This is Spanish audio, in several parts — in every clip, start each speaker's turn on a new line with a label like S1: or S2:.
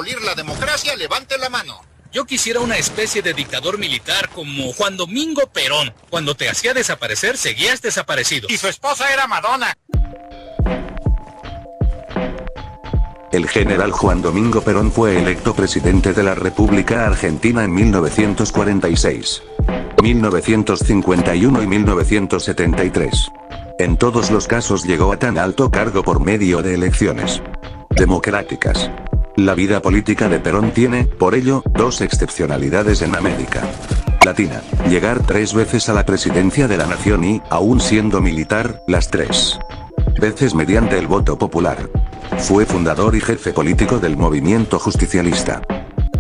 S1: abolir la democracia, levante la mano.
S2: Yo quisiera una especie de dictador militar como Juan Domingo Perón. Cuando te hacía desaparecer, seguías desaparecido.
S1: Y su esposa era Madonna.
S3: El general Juan Domingo Perón fue electo presidente de la República Argentina en 1946, 1951 y 1973. En todos los casos llegó a tan alto cargo por medio de elecciones democráticas. La vida política de Perón tiene, por ello, dos excepcionalidades en América Latina: llegar 3 veces a la presidencia de la nación y, aún siendo militar, las 3 veces mediante el voto popular. Fue fundador y jefe político del movimiento justicialista,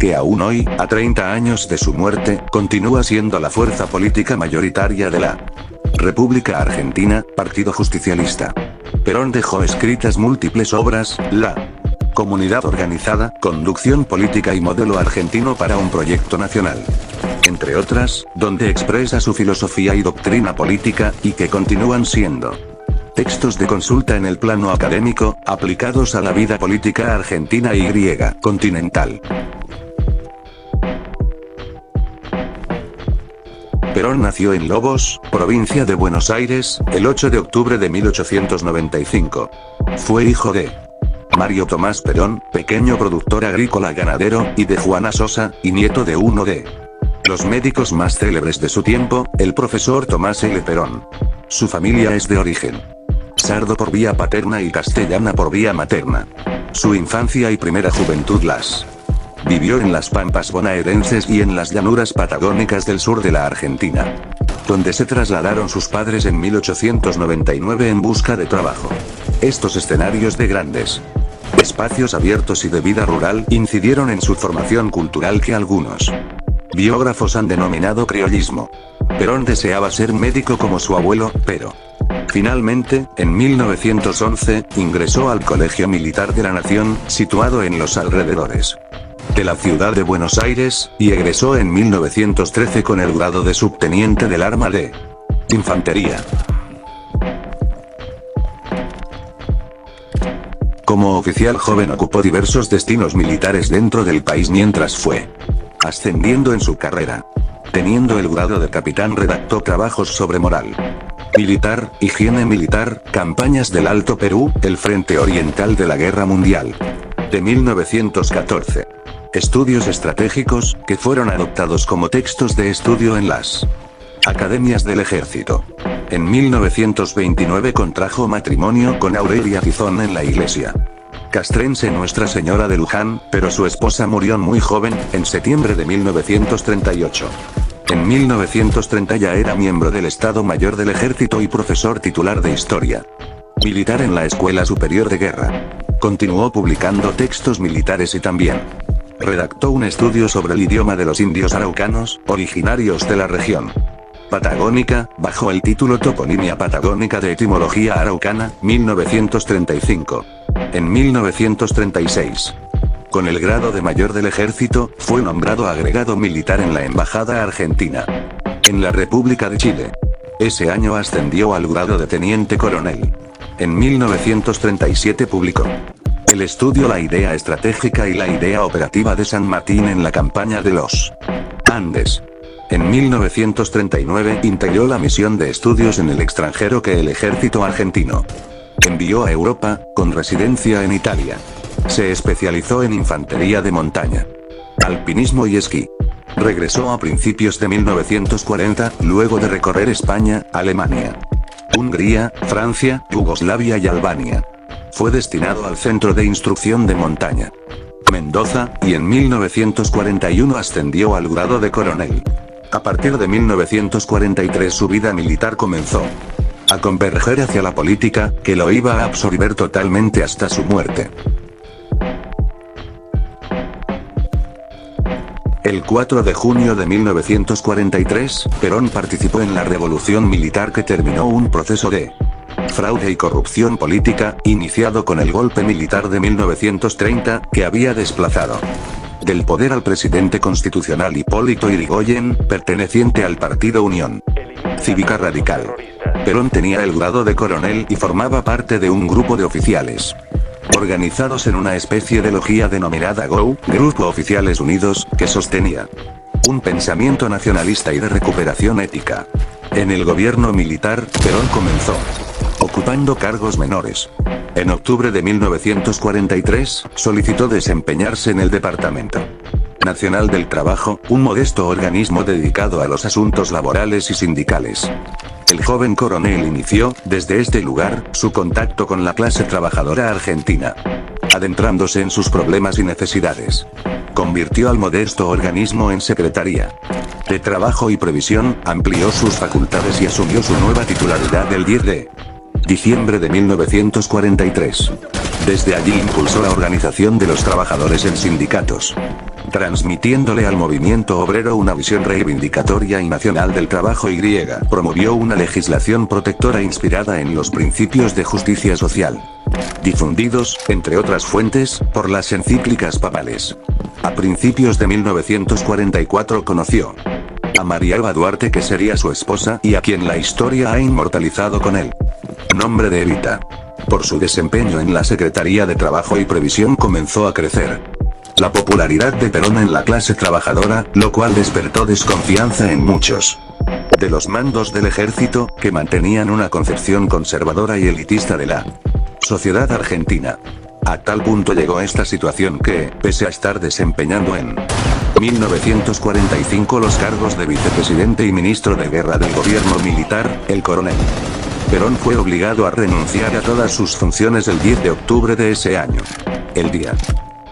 S3: que aún hoy, a 30 años de su muerte, continúa siendo la fuerza política mayoritaria de la República Argentina, Partido Justicialista. Perón dejó escritas múltiples obras: La Comunidad Organizada, Conducción Política y Modelo Argentino para un Proyecto Nacional, entre otras, donde expresa su filosofía y doctrina política, y que continúan siendo textos de consulta en el plano académico, aplicados a la vida política argentina y griega continental. Perón nació en Lobos, provincia de Buenos Aires, el 8 de octubre de 1895. Fue hijo de Mario Tomás Perón, pequeño productor agrícola ganadero, y de Juana Sosa, y nieto de uno de los médicos más célebres de su tiempo, el profesor Tomás L. Perón. Su familia es de origen sardo por vía paterna y castellana por vía materna. Su infancia y primera juventud las vivió en las pampas bonaerenses y en las llanuras patagónicas del sur de la Argentina, donde se trasladaron sus padres en 1899 en busca de trabajo. Estos escenarios de grandes espacios abiertos y de vida rural incidieron en su formación cultural, que algunos biógrafos han denominado criollismo. Perón deseaba ser médico como su abuelo, pero finalmente, en 1911, ingresó al Colegio Militar de la Nación, situado en los alrededores de la ciudad de Buenos Aires, y egresó en 1913 con el grado de subteniente del arma de infantería. Como oficial joven ocupó diversos destinos militares dentro del país mientras fue ascendiendo en su carrera. Teniendo el grado de capitán, redactó trabajos sobre moral militar, higiene militar, campañas del Alto Perú, el Frente Oriental de la Guerra Mundial de 1914. Estudios estratégicos, que fueron adoptados como textos de estudio en las academias del ejército. En 1929 contrajo matrimonio con Aurelia Tizón en la iglesia castrense Nuestra Señora de Luján, pero su esposa murió muy joven, en septiembre de 1938. En 1930 ya era miembro del Estado Mayor del Ejército y profesor titular de Historia Militar en la Escuela Superior de Guerra. Continuó publicando textos militares y también redactó un estudio sobre el idioma de los indios araucanos, originarios de la región patagónica, bajo el título Toponimia Patagónica de Etimología Araucana, 1935. En 1936, con el grado de mayor del ejército, fue nombrado agregado militar en la Embajada Argentina en la República de Chile. Ese año ascendió al grado de teniente coronel. En 1937 publicó el estudio La idea estratégica y la idea operativa de San Martín en la campaña de los Andes. En 1939 integró la misión de estudios en el extranjero que el ejército argentino envió a Europa, con residencia en Italia. Se especializó en infantería de montaña, alpinismo y esquí. Regresó a principios de 1940, luego de recorrer España, Alemania, Hungría, Francia, Yugoslavia y Albania. Fue destinado al Centro de Instrucción de Montaña Mendoza, y en 1941 ascendió al grado de coronel. A partir de 1943 su vida militar comenzó a converger hacia la política, que lo iba a absorber totalmente hasta su muerte. El 4 de junio de 1943, Perón participó en la revolución militar que terminó un proceso de fraude y corrupción política, iniciado con el golpe militar de 1930, que había desplazado del poder al presidente constitucional Hipólito Yrigoyen, perteneciente al partido Unión Cívica Radical. Perón tenía el grado de coronel y formaba parte de un grupo de oficiales organizados en una especie de logia denominada GO, Grupo Oficiales Unidos, que sostenía un pensamiento nacionalista y de recuperación ética. En el gobierno militar, Perón comenzó ocupando cargos menores. En octubre de 1943, solicitó desempeñarse en el Departamento Nacional del Trabajo, un modesto organismo dedicado a los asuntos laborales y sindicales. El joven coronel inició, desde este lugar, su contacto con la clase trabajadora argentina, adentrándose en sus problemas y necesidades. Convirtió al modesto organismo en Secretaría de Trabajo y Previsión, amplió sus facultades y asumió su nueva titularidad el 10 de diciembre de 1943. Desde allí impulsó la organización de los trabajadores en sindicatos, transmitiéndole al movimiento obrero una visión reivindicatoria y nacional del trabajo y promovió una legislación protectora inspirada en los principios de justicia social, difundidos, entre otras fuentes, por las encíclicas papales. A principios de 1944 conoció a María Eva Duarte, que sería su esposa y a quien la historia ha inmortalizado con el nombre de Evita. Por su desempeño en la Secretaría de Trabajo y Previsión comenzó a crecer la popularidad de Perón en la clase trabajadora, lo cual despertó desconfianza en muchos de los mandos del ejército, que mantenían una concepción conservadora y elitista de la sociedad argentina. A tal punto llegó esta situación que, pese a estar desempeñando en 1945 los cargos de vicepresidente y ministro de guerra del gobierno militar, el coronel Perón fue obligado a renunciar a todas sus funciones el 10 de octubre de ese año. El día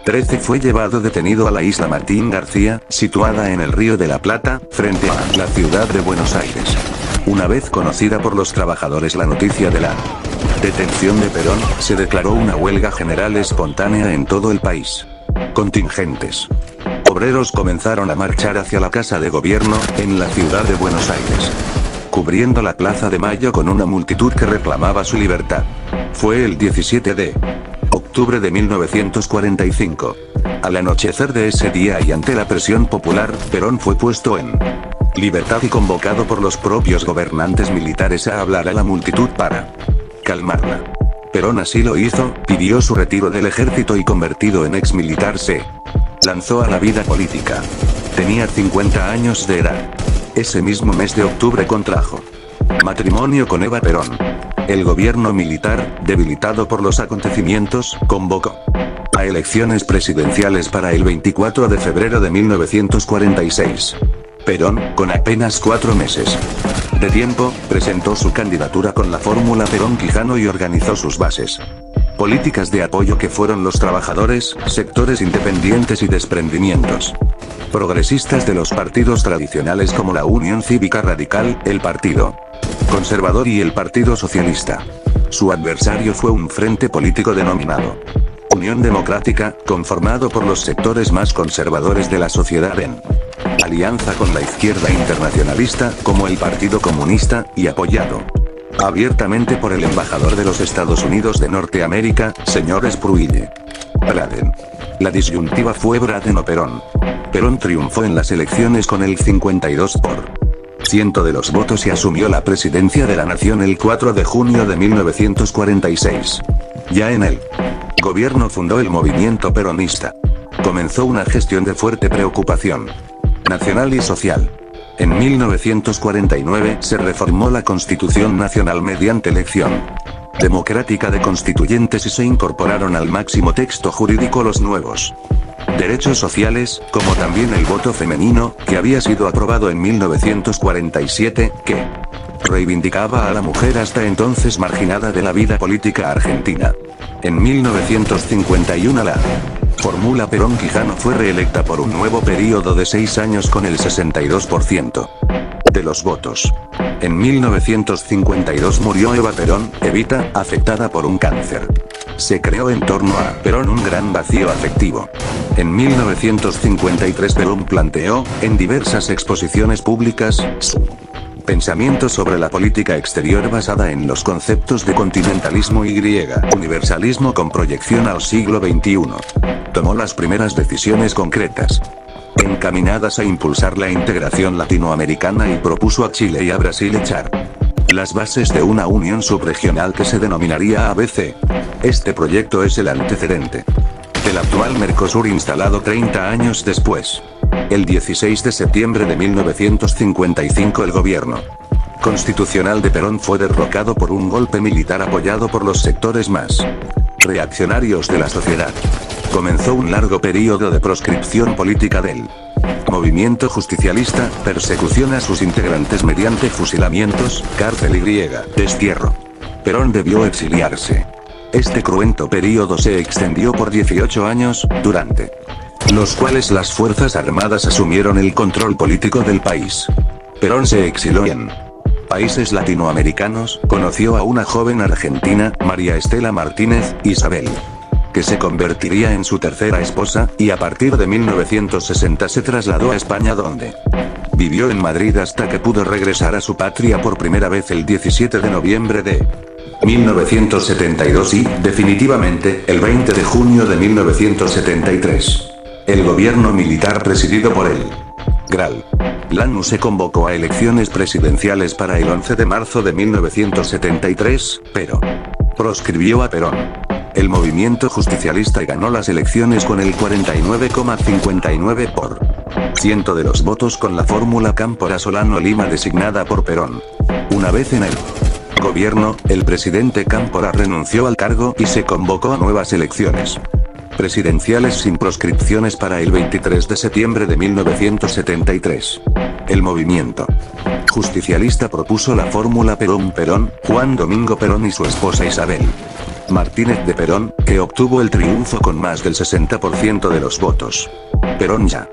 S3: 13 fue llevado detenido a la isla Martín García, situada en el Río de la Plata, frente a la ciudad de Buenos Aires. Una vez conocida por los trabajadores la noticia de la detención de Perón, se declaró una huelga general espontánea en todo el país. Contingentes obreros comenzaron a marchar hacia la Casa de Gobierno, en la ciudad de Buenos Aires, cubriendo la Plaza de Mayo con una multitud que reclamaba su libertad. Fue el 17 de octubre de 1945. Al anochecer de ese día y ante la presión popular, Perón fue puesto en libertad y convocado por los propios gobernantes militares a hablar a la multitud para calmarla. Perón así lo hizo, pidió su retiro del ejército y, convertido en exmilitar, se lanzó a la vida política. Tenía 50 años de edad. Ese mismo mes de octubre contrajo matrimonio con Eva Perón. El gobierno militar, debilitado por los acontecimientos, convocó a elecciones presidenciales para el 24 de febrero de 1946. Perón, con apenas 4 meses de tiempo, presentó su candidatura con la fórmula Perón-Quijano y organizó sus bases políticas de apoyo, que fueron los trabajadores, sectores independientes y desprendimientos progresistas de los partidos tradicionales como la Unión Cívica Radical, el Partido Conservador y el Partido Socialista. Su adversario fue un frente político denominado Unión Democrática, conformado por los sectores más conservadores de la sociedad en alianza con la izquierda internacionalista, como el Partido Comunista, y apoyado abiertamente por el embajador de los Estados Unidos de Norteamérica, señor Spruille. Braden. La disyuntiva fue Braden o Perón. Perón triunfó en las elecciones con el 52% de los votos y asumió la presidencia de la nación el 4 de junio de 1946. Ya en el gobierno fundó el movimiento peronista. Comenzó una gestión de fuerte preocupación nacional y social. En 1949 se reformó la Constitución Nacional mediante elección democrática de constituyentes y se incorporaron al máximo texto jurídico los nuevos derechos sociales, como también el voto femenino, que había sido aprobado en 1947, que reivindicaba a la mujer hasta entonces marginada de la vida política argentina. En 1951 la fórmula Perón-Quijano fue reelecta por un nuevo periodo de 6 años con el 62% de los votos. En 1952 murió Eva Perón, Evita, afectada por un cáncer. Se creó en torno a Perón un gran vacío afectivo. En 1953 Perón planteó, en diversas exposiciones públicas, su pensamiento sobre la política exterior basada en los conceptos de continentalismo y universalismo con proyección al siglo XXI. Tomó las primeras decisiones concretas encaminadas a impulsar la integración latinoamericana y propuso a Chile y a Brasil echar las bases de una unión subregional que se denominaría ABC. Este proyecto es el antecedente del actual Mercosur instalado 30 años después. El 16 de septiembre de 1955 el gobierno constitucional de Perón fue derrocado por un golpe militar apoyado por los sectores más reaccionarios de la sociedad. Comenzó un largo periodo de proscripción política del movimiento justicialista, persecución a sus integrantes mediante fusilamientos, cárcel y destierro. Perón debió exiliarse. Este cruento periodo se extendió por 18 años, durante los cuales las Fuerzas Armadas asumieron el control político del país. Perón se exiló en países latinoamericanos, conoció a una joven argentina, María Estela Martínez Isabel, que se convertiría en su tercera esposa, y a partir de 1960 se trasladó a España donde vivió en Madrid hasta que pudo regresar a su patria por primera vez el 17 de noviembre de 1972 y, definitivamente, el 20 de junio de 1973. El gobierno militar presidido por el Gral. Lanu se convocó a elecciones presidenciales para el 11 de marzo de 1973, pero proscribió a Perón. El movimiento justicialista ganó las elecciones con el 49,59% de los votos con la fórmula Cámpora-Solano Lima designada por Perón. Una vez en el gobierno, el presidente Cámpora renunció al cargo y se convocó a nuevas elecciones presidenciales sin proscripciones para el 23 de septiembre de 1973. El movimiento justicialista propuso la fórmula Perón-Perón, Juan Domingo Perón y su esposa Isabel Martínez de Perón, que obtuvo el triunfo con más del 60% de los votos. Perón ya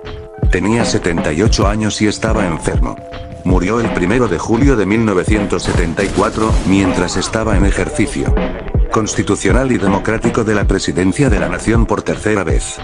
S3: tenía 78 años y estaba enfermo. Murió el 1 de julio de 1974, mientras estaba en ejercicio constitucional y democrático de la presidencia de la nación por tercera vez.